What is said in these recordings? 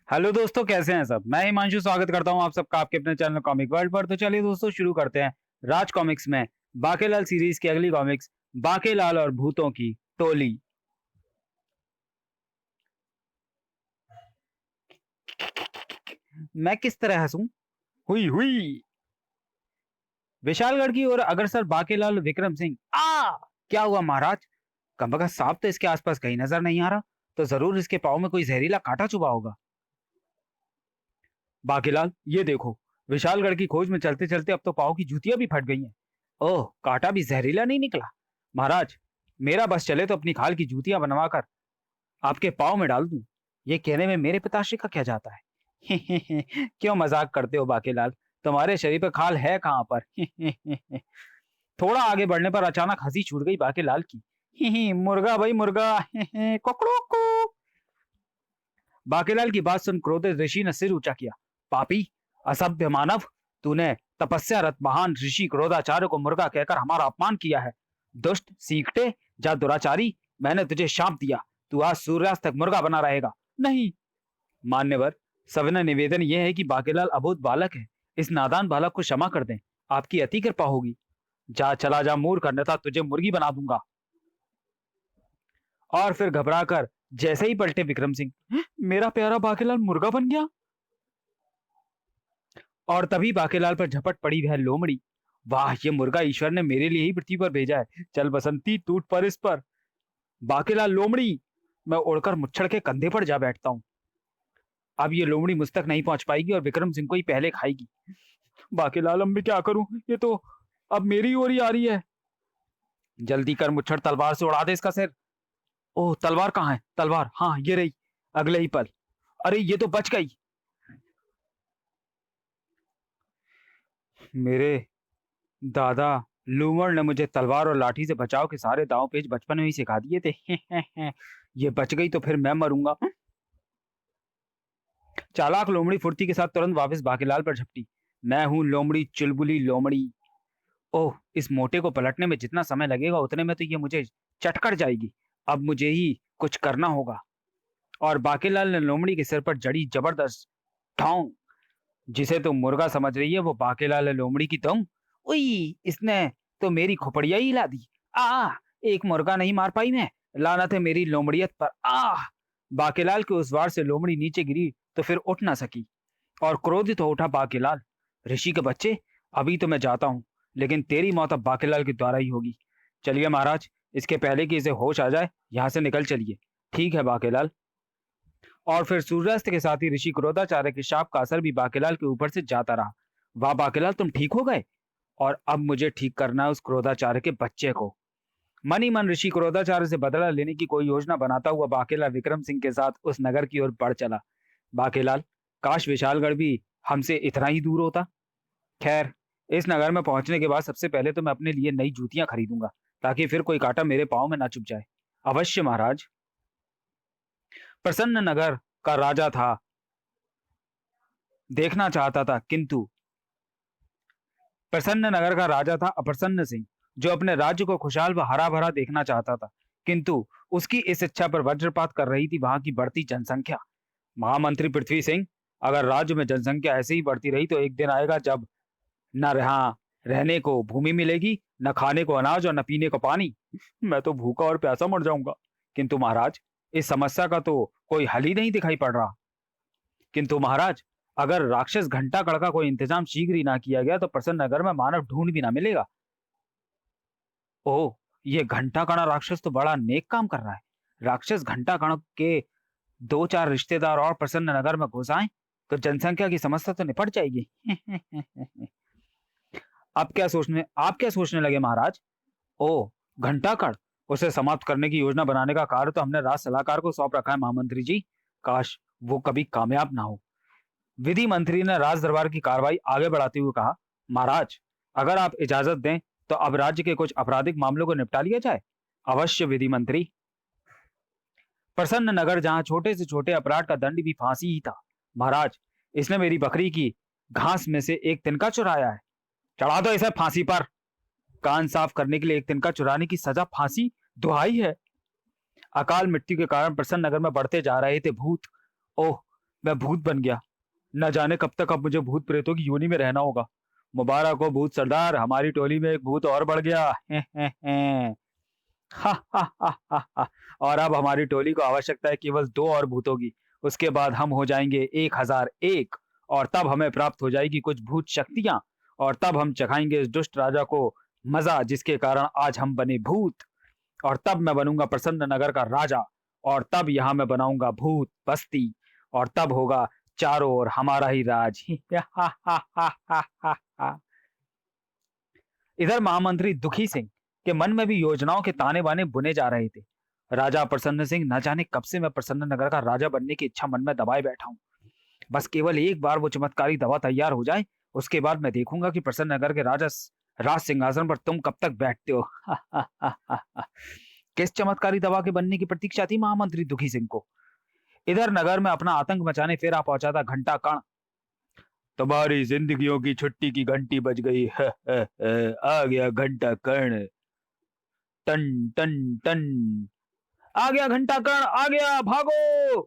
Hello दोस्तों, कैसे हैं सब। मैं हिमांशु स्वागत करता हूं आप सबका आपके अपने चैनल कॉमिक वर्ल्ड पर। तो चलिए दोस्तों, शुरू करते हैं राज कॉमिक्स में बाकेलाल सीरीज की अगली कॉमिक्स, बाकेलाल और भूतों की टोली। मैं किस तरह हंसूं? हुई हुई। विशालगढ़ की ओर अग्रसर बाकेलाल विक्रम सिंह। क्या हुआ महाराज? कमबख्त सांप तो इसके आसपास कहीं नजर नहीं आ रहा। तो जरूर इसके पाँव में कोई जहरीला कांटा चुभा होगा। बाकेलाल, ये देखो। विशालगढ़ की खोज में चलते चलते अब तो पाँव की जूतियां भी फट गई हैं। ओह, कांटा भी जहरीला नहीं निकला। महाराज, मेरा बस चले तो अपनी खाल की जूतियां बनवा कर आपके पाँव में डाल दूं। ये कहने में मेरे पिताश्री का क्या जाता है? क्यों मजाक करते हो बाकेलाल? तुम्हारे शरीर पर खाल है कहाँ पर? थोड़ा आगे बढ़ने पर अचानक हंसी छूट गई बाकेलाल की। मुर्गा भाई मुर्गा। कोकड़ो को। बाकेलाल की बात सुन क्रोधित ऋषि ने सिर ऊंचा किया। पापी, असभ्य मानव, तूने तपस्यारत महान ऋषि क्रोधाचार्य को मुर्गा कहकर हमारा अपमान किया है। दुष्ट सीखते, जा दुराचारी, मैंने तुझे शाप दिया। तू आज सूर्यास्त तक मुर्गा बना रहेगा। नहीं मान्यवर, सविनय निवेदन यह है कि बाकेलाल अबोध बालक है। इस नादान बालक को क्षमा कर दें, आपकी अति कृपा होगी। जा, चला जा मूर्ख, अन्यथा तुझे मुर्गी बना दूंगा। और फिर घबराकर जैसे ही पलटे विक्रम सिंह, मेरा प्यारा बाकेलाल मुर्गा बन गया। और तभी बाकेलाल पर झपट पड़ी वह लोमड़ी। वाह, ये मुर्गा ईश्वर ने मेरे लिए ही पृथ्वी पर भेजा है। चल बसंती, टूट पर इस पर। बाकेलाल लोमड़ी। मैं उड़कर मुच्छड़ के कंधे पर जा बैठता हूँ। अब ये लोमड़ी मुझ तक नहीं पहुंच पाएगी और विक्रम सिंह को ही पहले खाएगी। बाकेलाल, अब मैं क्या करूं? ये तो अब मेरी ओर ही आ रही है। जल्दी कर, मुच्छड़ तलवार से उड़ा दे इसका सिर। ओह, तलवार कहाँ है? तलवार, हाँ ये रही। अगले ही पल, अरे ये तो बच गई। मेरे दादा लूमड़ ने मुझे तलवार और लाठी से बचाव के सारे दांव पेच बचपन में ही सिखा दिए थे। ये बच गई तो फिर मैं मरूंगा। चालाक लोमड़ी फुर्ती के साथ तुरंत वापस बाकीलाल पर झपटी। मैं हूं लोमड़ी, चुलबुली लोमड़ी। ओह, इस मोटे को पलटने में जितना समय लगेगा उतने में तो ये मुझे चटकर जाएगी। अब मुझे ही कुछ करना होगा। और बाकीलाल ने लोमड़ी के सिर पर जड़ी जबरदस्त ठाव। जिसे तुम मुर्गा समझ रही है वो बाकीलाल है लोमड़ी की तुम। उई, इसने तो मेरी खोपड़िया ही हिला दी। आ, एक मुर्गा नहीं मार पाई मैं। लानत है मेरी लोमड़ियत पर। बाकीलाल के उस वार से लोमड़ी नीचे गिरी तो फिर उठ ना सकी। और क्रोधित हो उठा बाकीलाल। ऋषि के बच्चे, अभी तो मैं जाता हूँ, लेकिन तेरी मौत अब बाकीलाल के द्वारा ही होगी। चलिए महाराज, इसके पहले कि इसे होश आ जाए यहाँ से निकल चलिए। ठीक है बाकीलाल। और फिर सूर्यास्त के साथ ही ऋषि क्रोधाचार्य के शाप का असर भी बाकीलाल के ऊपर से जाता रहा। वाह बाकीलाल, तुम ठीक हो गए। और अब मुझे ठीक करना है उस क्रोधाचार्य के बच्चे को। मन ही मन ऋषि क्रोधाचार्य से बदला लेने की कोई योजना बनाता हुआ बाकीलाल विक्रम सिंह के साथ उस नगर की ओर बढ़ चला। बाकीलाल, काश विशालगढ़ भी हमसे इतना ही दूर होता। खैर, इस नगर में पहुंचने के बाद सबसे पहले तो मैं अपने लिए नई जूतियां खरीदूंगा, ताकि फिर कोई कांटा मेरे पाँव में ना चुभ जाए। अवश्य महाराज। प्रसन्न नगर का राजा था, देखना चाहता था, किंतु प्रसन्न नगर का राजा था अप्रसन्न सिंह, जो अपने राज्य को खुशहाल व हरा भरा देखना चाहता था। किंतु उसकी इस इच्छा पर वज्रपात कर रही थी वहां की बढ़ती जनसंख्या। महामंत्री पृथ्वी सिंह, अगर राज्य में जनसंख्या ऐसे ही बढ़ती रही तो एक दिन आएगा जब न यहाँ रहने को भूमि मिलेगी, न खाने को अनाज और न पीने को पानी। मैं तो भूखा और प्यासा मर जाऊंगा। किंतु महाराज, इस समस्या का तो कोई हल ही नहीं दिखाई पड़ रहा। किंतु महाराज, अगर राक्षस घंटा कड़ का कोई इंतजाम शीघ्र ही ना किया गया तो प्रसन्न नगर में मानव ढूंढ भी ना मिलेगा। ओह, ये घंटा कणा राक्षस तो बड़ा नेक काम कर रहा है। राक्षस घंटा कण के दो चार रिश्तेदार और प्रसन्न नगर में घुस आए तो जनसंख्या की समस्या तो निपट जाएगी। आप क्या सोचने लगे महाराज? ओ, घंटाकड़, उसे समाप्त करने की योजना बनाने का कार्य तो हमने राज सलाहकार को सौंप रखा है महामंत्री जी। काश वो कभी कामयाब ना हो। विधि मंत्री ने राज दरबार की कार्रवाई आगे बढ़ाते हुए कहा। महाराज, अगर आप इजाजत दें तो अब राज्य के कुछ आपराधिक मामलों को निपटा लिया जाए। अवश्य विधि मंत्री। प्रसन्न नगर जहां छोटे से छोटे अपराध का दंड भी फांसी ही था। महाराज, इसने मेरी बकरी की घास में से एक तिनका चुराया है। चढ़ा दो इसे फांसी पर। कान साफ करने के लिए एक तिनका चुराने की सजा फांसी दुहाई है। अकाल मृत्यु के कारण प्रसन्न नगर में बढ़ते जा रहे थे भूत। ओह, मैं भूत बन गया। न जाने कब तक अब मुझे भूत प्रेतों की योनि में रहना होगा। मुबारक हो भूत सरदार, हमारी टोली में एक भूत और बढ़ गया। हा हा हा हा हा। और अब हमारी टोली को आवश्यकता है केवल 2 और भूतों की। उसके बाद हम हो जाएंगे 1001, और तब हमें प्राप्त हो जाएगी कुछ भूत शक्तियां, और तब हम चखाएंगे इस दुष्ट राजा को मजा जिसके कारण आज हम बने भूत। और तब मैं बनूंगा प्रसन्न नगर का राजा, और तब यहाँ मैं बनाऊंगा भूत बस्ती, और तब होगा चारों ओर हमारा ही राज। इधर महामंत्री दुखी सिंह के मन में भी योजनाओं के ताने बाने बुने जा रहे थे। राजा प्रसन्न सिंह, न जाने कब से मैं प्रसन्न नगर का राजा बनने की इच्छा मन में दबाए बैठा हूँ। बस केवल एक बार वो चमत्कारी दवा तैयार हो जाए, उसके बाद मैं देखूंगा कि प्रसन्न नगर के राजा राज सिंहासन पर तुम कब तक बैठते हो। किस चमत्कारी दवा के बनने की प्रतीक्षा थी महामंत्री दुखी सिंह को। इधर नगर में अपना आतंक मचाने फिर आ पहुंचा था घंटा कण। तुम्हारी जिंदगियों की छुट्टी की घंटी बज गई। आ गया घंटा कर्ण। टन टन टन। आ गया घंटा कर्ण, आ गया, भागो।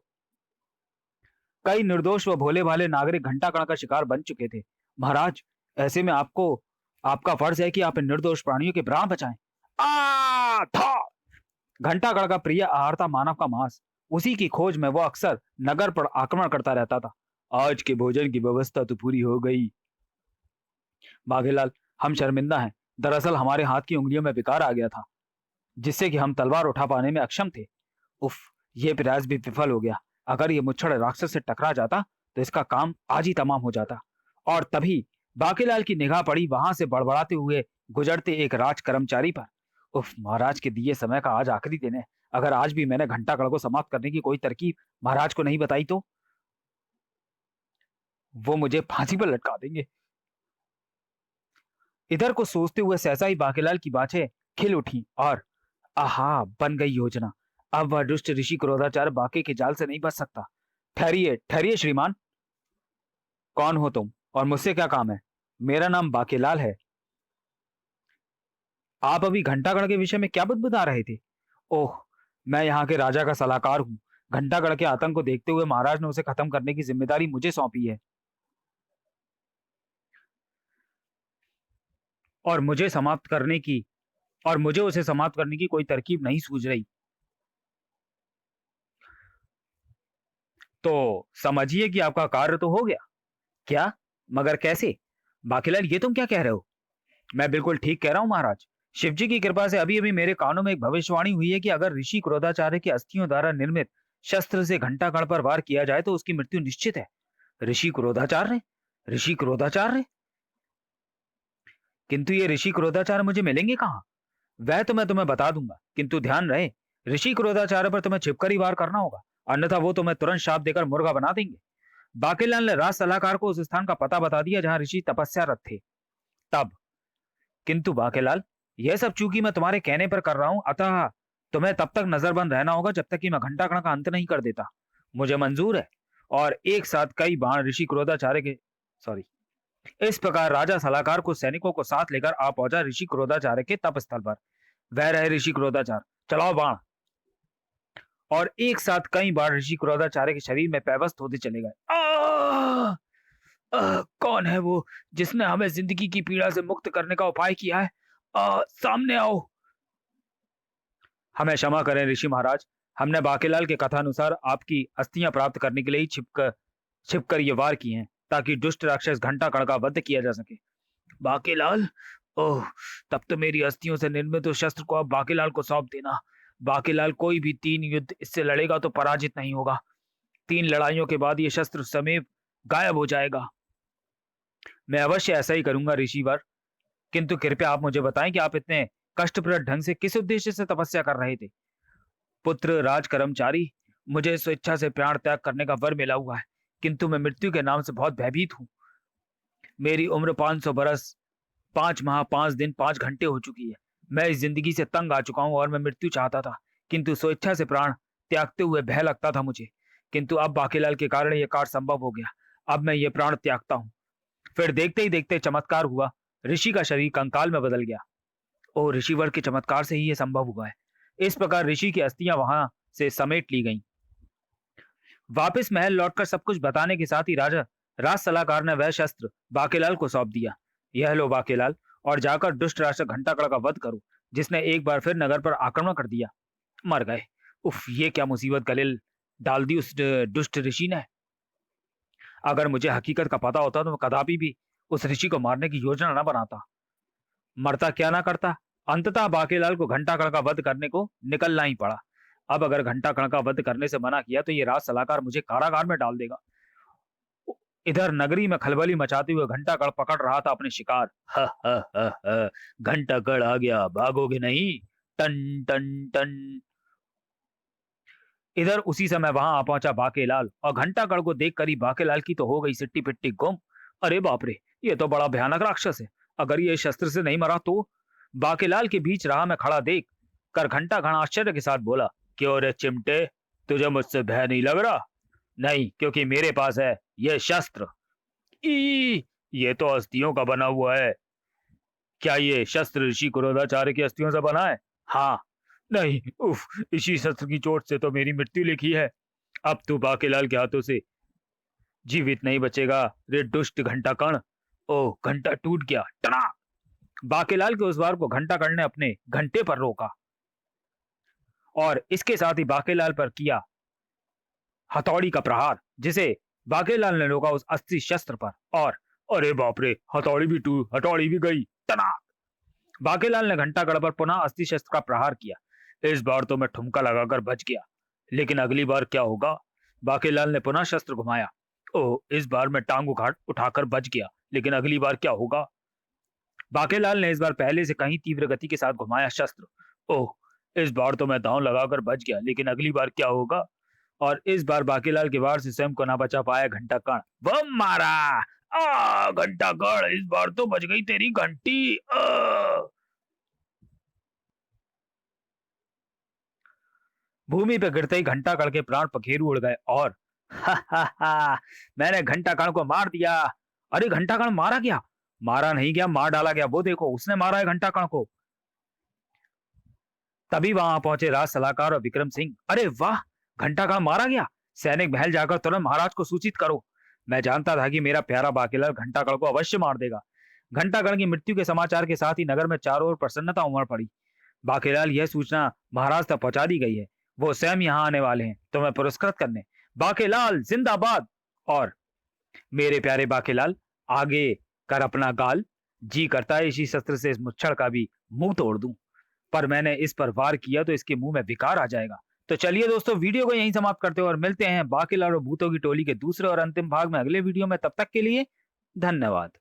कई निर्दोष व भोले भाले नागरिक घंटा कण का शिकार बन चुके थे। महाराज, ऐसे में आपका फर्ज है कि आप इन निर्दोष प्राणियों के प्राण बचाएं। आ था। घंटा कण का प्रिय आहार था मानव का मांस। उसी की खोज में वो अक्सर नगर पर आक्रमण करता रहता था। आज के भोजन की व्यवस्था तो पूरी हो गई। बाघेलाल, हम शर्मिंदा हैं। दरअसल हमारे हाथ की उंगलियों में विकार आ गया था, जिससे कि हम तलवार उठा पाने में अक्षम थे। उफ, यह प्रयास भी विफल हो गया। अगर ये मुच्छड़ राक्षस से टकरा जाता तो इसका काम आज ही तमाम हो जाता। और तभी बाकीलाल की निगाह पड़ी वहां से बड़बड़ाते हुए गुजरते एक राज कर्मचारी पर। उफ, महाराज के दिए समय का आज आखिरी दिन है। अगर आज भी मैंने घंटाकड़ को समाप्त करने की कोई तरकीब महाराज को नहीं बताई तो वो मुझे फांसी पर लटका देंगे। इधर को सोचते हुए सहसा ही बाकीलाल की बातें खिल उठी और आहा, बन गई योजना। अब वह दुष्ट ऋषि क्रोधाचार बाकी के जाल से नहीं बच सकता। ठहरिए ठहरिए श्रीमान, कौन हो तुम और मुझसे क्या काम है? मेरा नाम बाकीलाल है। आप अभी घंटागढ़ के विषय में क्या बतबता रहे थे? ओह, मैं यहाँ के राजा का सलाहकार हूँ। घंटागढ़ के आतंक को देखते हुए महाराज ने उसे खत्म करने की जिम्मेदारी मुझे सौंपी है, और मुझे समाप्त करने की और मुझे उसे समाप्त करने की कोई तरकीब नहीं सूझ रही। तो समझिए कि आपका कार्य तो हो गया। क्या? मगर कैसे? बाकीलाल, ये तुम क्या कह रहे हो? मैं बिल्कुल ठीक कह रहा हूं महाराज। शिवजी की कृपा से अभी अभी मेरे कानों में एक भविष्यवाणी हुई है कि अगर ऋषि क्रोधाचार्य की अस्थियों द्वारा निर्मित शस्त्र से घंटाकण पर वार किया जाए तो उसकी मृत्यु निश्चित है। ऋषि क्रोधाचार्य? ऋषि क्रोधाचार्य? किंतु ये ऋषि क्रोधाचार्य मुझे मिलेंगे कहाँ? वह तो मैं तुम्हें बता दूंगा, किंतु ध्यान रहे, ऋषि क्रोधाचार्य पर तुम्हें छिपकर ही वार करना होगा, अन्यथा वो तुम्हें तुरंत शाप देकर मुर्गा बना देंगे। बाकीलाल ने राज सलाहकार को उस स्थान का पता बता दिया जहां ऋषि तपस्यारत थे। तब किंतु बाकीलाल, यह सब चूंकि मैं तुम्हारे कहने पर कर रहा हूं, अतः तुम्हें तब तक नजरबंद रहना होगा जब तक कि मैं घंटाकण का अंत नहीं कर देता। मुझे मंजूर है। और एक साथ कई बाण ऋषि क्रोधाचार्य के सॉरी इस प्रकार राजा सलाहकार को सैनिकों को साथ लेकर आ पहुंचा ऋषि क्रोधाचार्य के तप स्थल पर। वह रहे ऋषि क्रोधाचार्य, चलाओ बाण। और एक साथ कई बार ऋषि क्रोधाचार्य के शरीर में पैवस्त होते चले गए। कौन है वो जिसने हमें जिंदगी की पीड़ा से मुक्त करने का उपाय किया है? सामने आओ। हमें क्षमा करें ऋषि महाराज, हमने बाकीलाल के कथानुसार आपकी अस्थियां प्राप्त करने के लिए ही छिपकर ये वार किए हैं, ताकि दुष्ट राक्षस घंटाकण का वध किया जा सके। बाकीलाल? ओह, तब तो मेरी अस्थियों से निर्मित उस शस्त्र को अब बाकीलाल को सौंप देना। बाकीलाल कोई भी 3 युद्ध इससे लड़ेगा तो पराजित नहीं होगा। 3 लड़ाइयों के बाद ये शस्त्र समेत गायब हो जाएगा। मैं अवश्य ऐसा ही करूंगा ऋषिवर, किंतु कृपया आप मुझे बताएं कि आप इतने कष्टप्रद ढंग से किस उद्देश्य से तपस्या कर रहे थे? पुत्र राज कर्मचारी, मुझे स्वेच्छा से प्राण त्याग करने का वर मिला हुआ है, किंतु मैं मृत्यु के नाम से बहुत भयभीत हूँ। मेरी उम्र 500 बरस 5 माह 5 दिन 5 घंटे हो चुकी है। मैं इस जिंदगी से तंग आ चुका हूं और मैं मृत्यु चाहता था, किंतु स्वेच्छा से प्राण त्यागते हुए भय लगता था मुझे। किंतु अब बाकीलाल के कारण यह कार्य संभव हो गया। अब मैं ये प्राण त्यागता हूँ। फिर देखते ही देखते चमत्कार हुआ। ऋषि का शरीर कंकाल में बदल गया। ओ, ऋषिवर के चमत्कार से ही यह संभव हुआ है। इस प्रकार ऋषि की अस्थियां वहां से समेट ली गईं वापस महल लौटकर सब कुछ बताने के साथ ही राजा राज सलाहकार ने वह शस्त्र बाकेलाल को सौंप दिया। यह लो बाकेलाल, और जाकर दुष्ट राक्षस घंटाकड़ का वध करो, जिसने एक बार फिर नगर पर आक्रमण कर दिया। मर गए। उफ, ये क्या मुसीबत गले डाल दी उस दुष्ट ऋषि ने। अगर मुझे हकीकत का पता होता तो मैं कदापि भी उस ऋषि को मारने की योजना न बनाता। मरता क्या ना करता। अंततः बाकेलाल को घंटाकड़ का वध करने को निकलना ही पड़ा। अब अगर घंटाकड़ का वध करने से मना किया तो ये राज सलाहकार मुझे कारागार में डाल देगा। इधर नगरी में खलबली मचाते हुए घंटाकड़ पकड़ रहा था अपने शिकार। ह ह ह ह, घंटाकड़ आ गया, भागोगे नहीं। टन टन टन। इधर उसी समय वहां आ पहुंचा बाकेलाल, और घंटाकड़ को देखकर ही बाकेलाल की तो हो गई सिट्टी पिट्टी गुम। अरे बाप रे, ये तो बड़ा भयानक राक्षस है। अगर ये शस्त्र से नहीं मरा तो। बाकेलाल के बीच राह में खड़ा देख कर घंटाकड़ आश्चर्य के साथ बोला, क्यों रे चिमटे, तुझे मुझसे भय नहीं लग रहा? नहीं, क्योंकि मेरे पास है यह शस्त्र। ई, ये तो अस्थियों का बना हुआ है। क्या ये शस्त्र ऋषि क्रोधाचार्य की अस्थियों से बना है? हाँ। नहीं, उफ, इसी शस्त्र की चोट से तो मेरी मृत्यु लिखी है। अब तू बाकेलाल के हाथों से जीवित नहीं बचेगा रे दुष्ट घंटाकण। ओह, घंटा टूट गया। टना। बाकेलाल के उस बार को घंटाकण ने अपने घंटे पर रोका, और इसके साथ ही बाकेलाल पर किया हथौड़ी का प्रहार, जिसे बाकेलाल ने रोका उस अस्थि शस्त्र पर। और अरे बाप रे, हथौड़ी भी गई। तना। बाकेलाल ने घंटाकड़ पर पुनः अस्थि शस्त्र का प्रहार किया। इस बार तो मैं ठुमका लगाकर बच गया, लेकिन अगली बार क्या होगा? बाकेलाल ने पुनः शस्त्र घुमाया। ओह, इस बार मैं टांग उठाकर बच गया, लेकिन अगली बार क्या होगा? बाकेलाल ने इस बार पहले से कहीं तीव्र गति के साथ घुमाया शस्त्र। ओह, इस बार तो मैं दांव लगाकर बच गया, लेकिन अगली बार क्या होगा? और इस बार बाकेलाल के वार से स्वयं को ना बचा पाया घंटाकण। बम मारा। आ, घंटाकण, इस बार तो बच गई तेरी घंटी। भूमि पे गिरते ही घंटाकण के प्राण पखेरु उड़ गए, और हा हा हा, मैंने घंटाकण को मार दिया। अरे, घंटाकण मारा गया? मारा नहीं गया, मार डाला गया। वो देखो, उसने मारा है घंटाकण को। तभी वहां पहुंचे राज सलाहकार और विक्रम सिंह। अरे वाह, घंटाकण मारा गया। सैनिक महल जाकर तुरंत महाराज को सूचित करो। मैं जानता था कि मेरा प्यारा बाकेलाल घंटाकण को अवश्य मार देगा। घंटाकण की मृत्यु के समाचार के साथ ही नगर में चारों ओर प्रसन्नता उमड़ पड़ी। बाकेलाल, यह सूचना महाराज तक पहुंचा दी गई है। वो स्वयं यहाँ आने वाले हैं तुम्हें पुरस्कृत करने। बाकेलाल जिंदाबाद। और मेरे प्यारे बाकेलाल, आगे कर अपना गाल। जी करता है इसी शस्त्र से इस मुच्छड़ का भी मुंह तोड़ दूं, पर मैंने इस पर वार किया तो इसके मुंह में विकार आ जाएगा। तो चलिए दोस्तों, वीडियो को यहीं समाप्त करते हैं और मिलते हैं बाकेलाल और भूतों की टोली के दूसरे और अंतिम भाग में अगले वीडियो में। तब तक के लिए धन्यवाद।